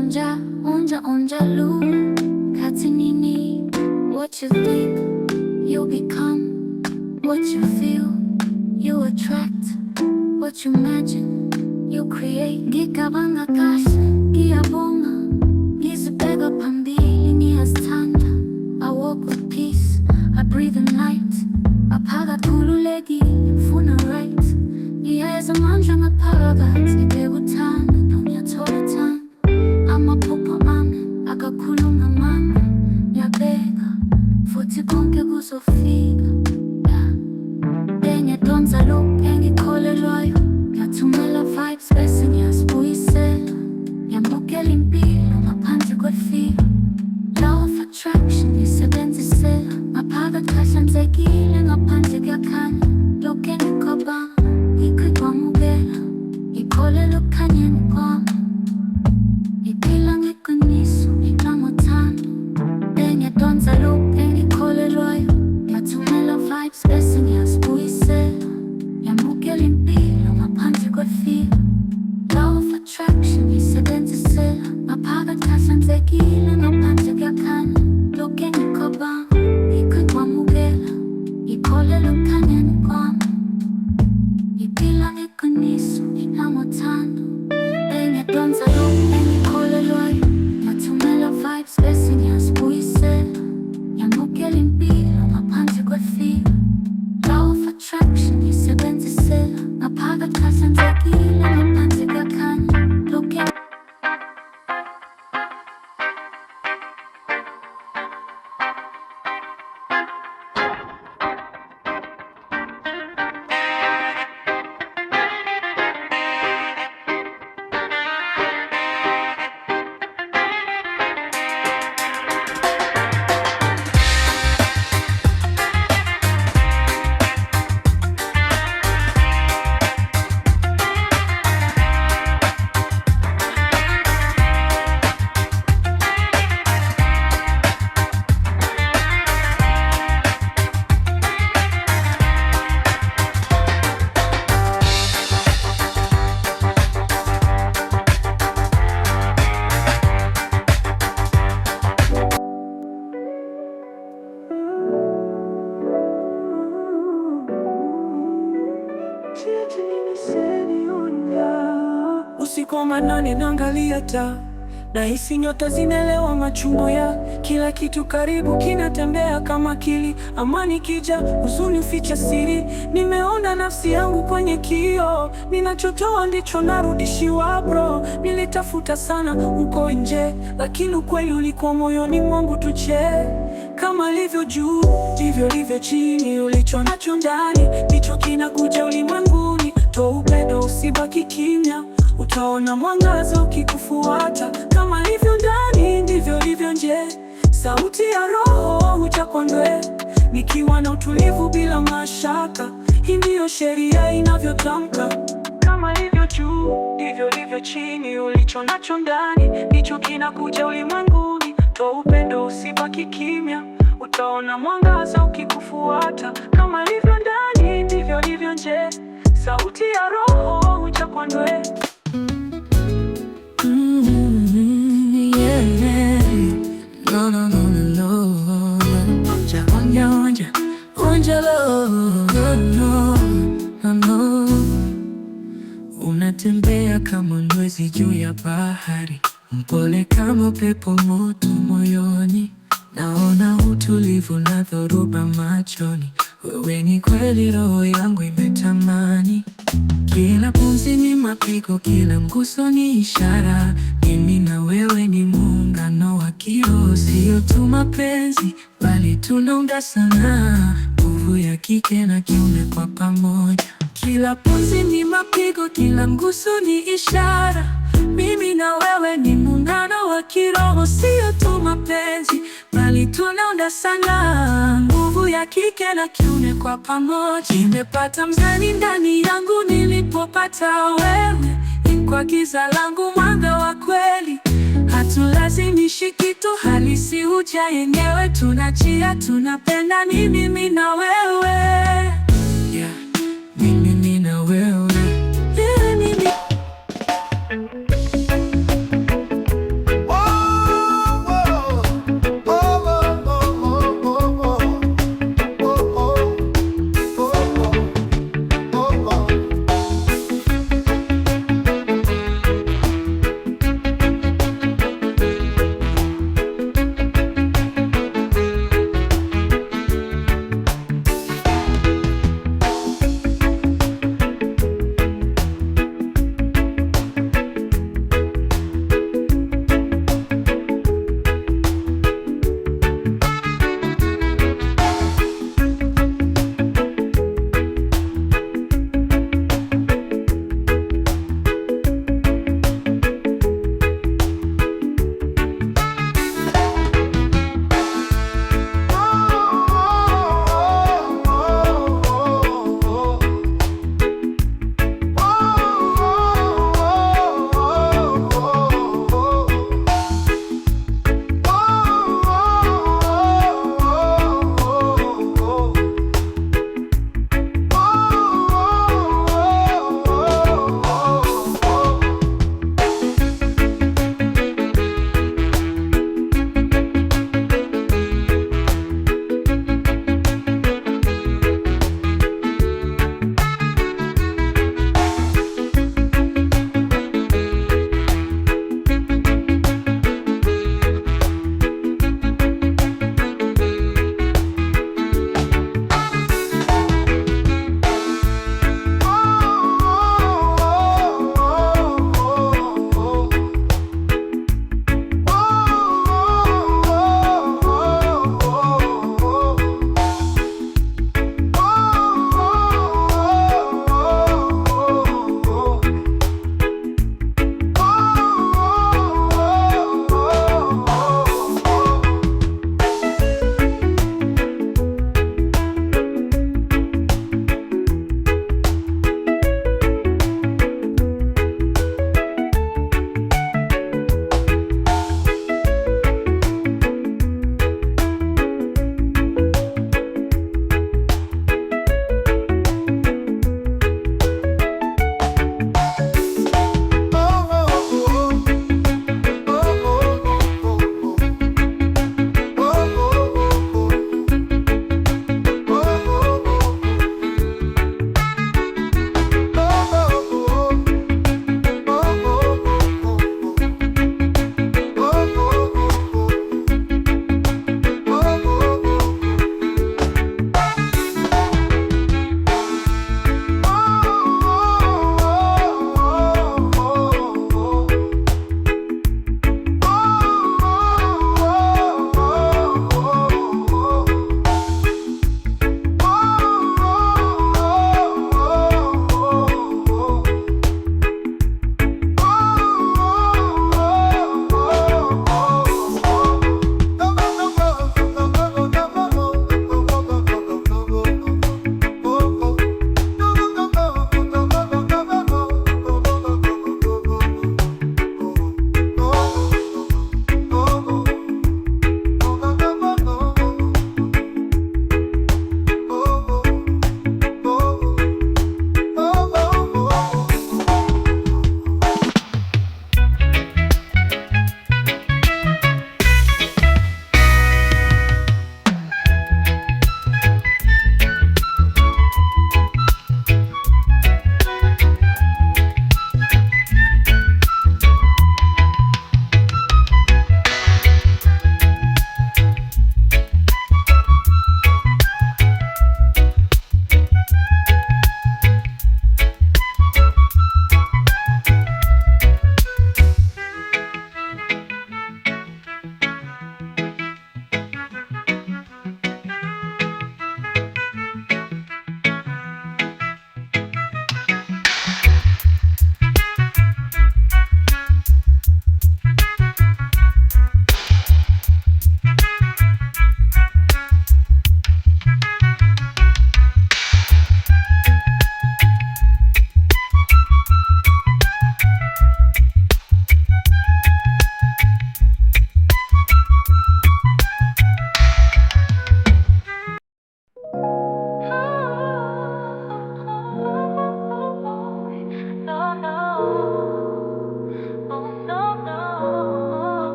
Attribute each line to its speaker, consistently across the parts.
Speaker 1: onja lu Katinini, what you think, you become. What you feel, you attract. What you imagine, you create. Gikabanga kasha, giyabonga, gizibeka phambili ngiyazithanda. I walk with peace, I breathe in light. Aphakathi khululekile, ngifuna right. Ngiyeza amandla ngaphakathi, ngibeka uthando, ngiyathola thando. Amaphupho ami, akakhuluma mama. Ngiyabeka, futhi konke kuzofika. Ngiyadonsa lokhu engikholelwayo. Ngiyathumela vibes bese ngiyazibuyisela. Ngiyamukela impilo ngaphandle kwefilo. Law of attraction isebenzisela. Maphakathi ahlanzekile ngaphandle kuyakhanya. Lokhu engikubanga ngikwamukela. Ngikholelwa ekukhanyeni kwami. Ngiphila ngeqiniso, ngiphila ngothando. Ngiyadonsa lokhu engikholelwayo. Ngiyathumela vibes bese ngiyazibuyisela. Ngiyamukela impilo ngaphandle kwefilo. Law of attraction isebenzisela. Maphakathi ahlanzekile ngaphandle kuyakhanya. Lokhu engikubanga ngikwamukela. Ngikholelwa ekukhanyeni kwami. Ngiphila ngeqiniso, ngiphila ngothando. Ngiyadonsa lokhu engikholelwayo. Ngiyathumela vibes bese ngiyazibuyisela. Ngiyamukela impilo ngaphandle kwefilo. Law of attraction isebenzisela. Maphakathi ahlanzekile ngaphandle kuyakhanya. Lokhu
Speaker 2: usiku wa manane naangalia taa, nahisi nyota zinaelewa machumbo ya kila kitu, karibu kinatembea kama akili. Amani kija, huzuni uficha siri. Nimeona nafsi yangu kwenye kioo, ninachotoa ndicho narudishiwa bro. Nilitafuta sana uko nje, lakini ukweli ulikuwa moyoni mwangu tuche. Kama livyo juu, ndivyo livyo chini. Ulicho nacho ndani, ndicho kinakuja ulimwenguni. Toa upendo, usibaki kimya. Utaona mwangaza ukikufuata. Kama livyo ndani, ndivyo livyo nje. Sauti ya roho huja kwa ndwe, nikiwa na utulivu bila mashaka. Hii ndiyo sheria inavyotamka. Kama livyo juu, ndivyo livyo chini. Ulicho nacho ndani, ndicho kinakuja ulimwenguni. Toa upendo, usibaki kimya. Utaona mwangaza ukikufuata. Kama livyo ndani, ndivyo livyo nje. Sauti ya roho huja kwa ndwe. Unatembea kama mwezi juu ya bahari, mpole kama upepo moto moyoni. Naona utulivu na dhoruba machoni. Wewe ni kweli, roho yangu imetamani. Kila pumzi ni mapigo, kila mguso ni ishara. Mimi na wewe ni muungano wa kiroho, sio tu mapenzi bali tunaunda sana. Nguvu ya kike na kiume kwa pamoja. Kila pumzi ni mapigo, kila mguso ni ishara. Mimi na wewe ni muungano wa kiroho, sio tu mapenzi bali tunaunda sana. Nguvu ya kike na kiume kwa pamoja. Nimepata mzani ndani yangu nilipopata wewe. Kwa giza langu mwanga wa kweli. Hatulazimishi kitu halisi, huja yenyewe. Tunachia, tunapenda ni mimi na wewe. Yeah, ni mimi na wewe. Yeah, mimi.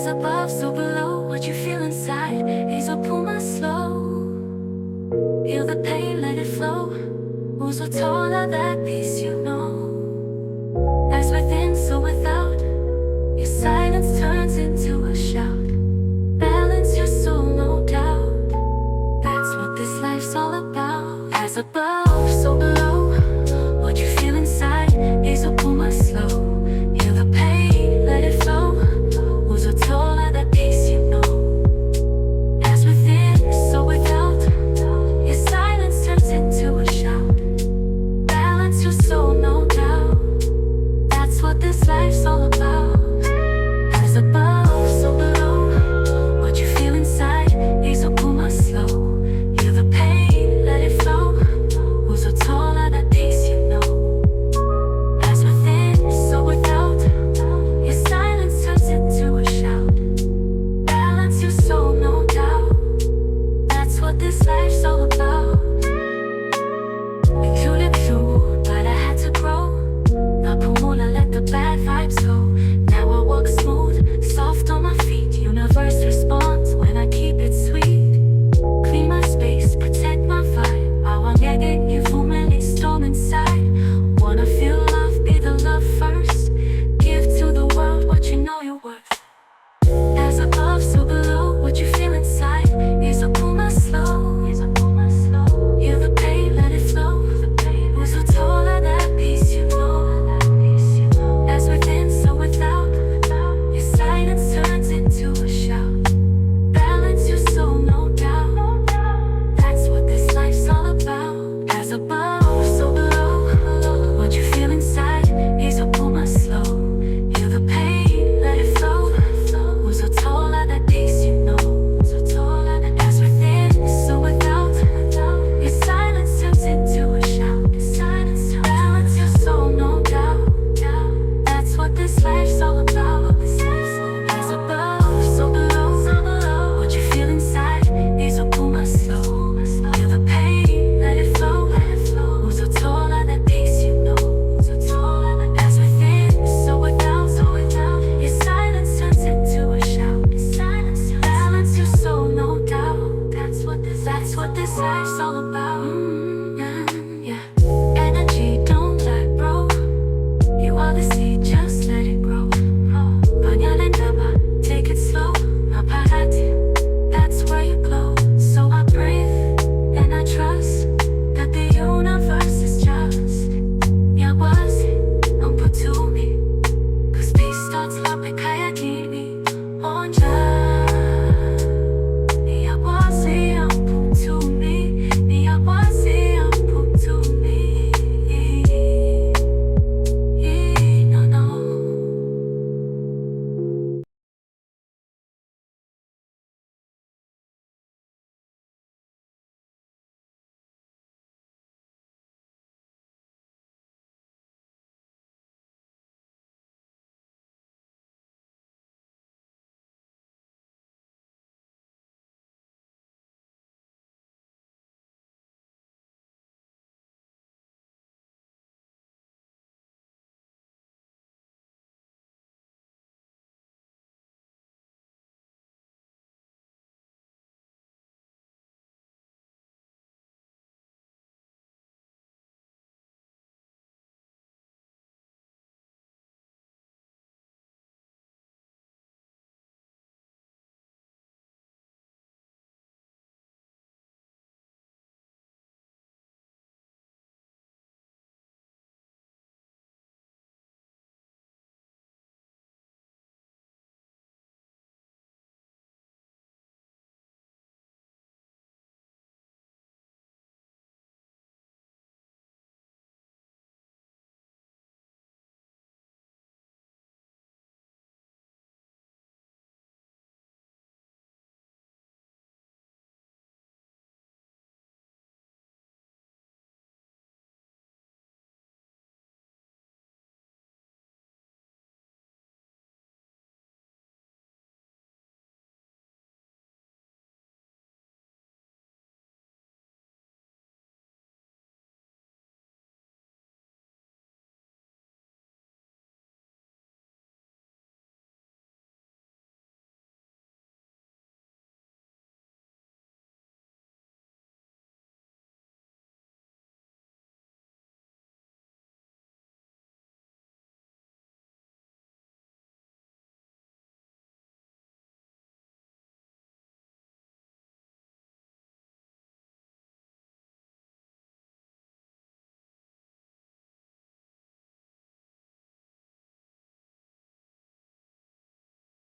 Speaker 1: Rise above, so below. What you feel inside is a puma slow. Feel the pain, let it flow. Who's so taller, that peace you know. As within, so without. Your silence turns into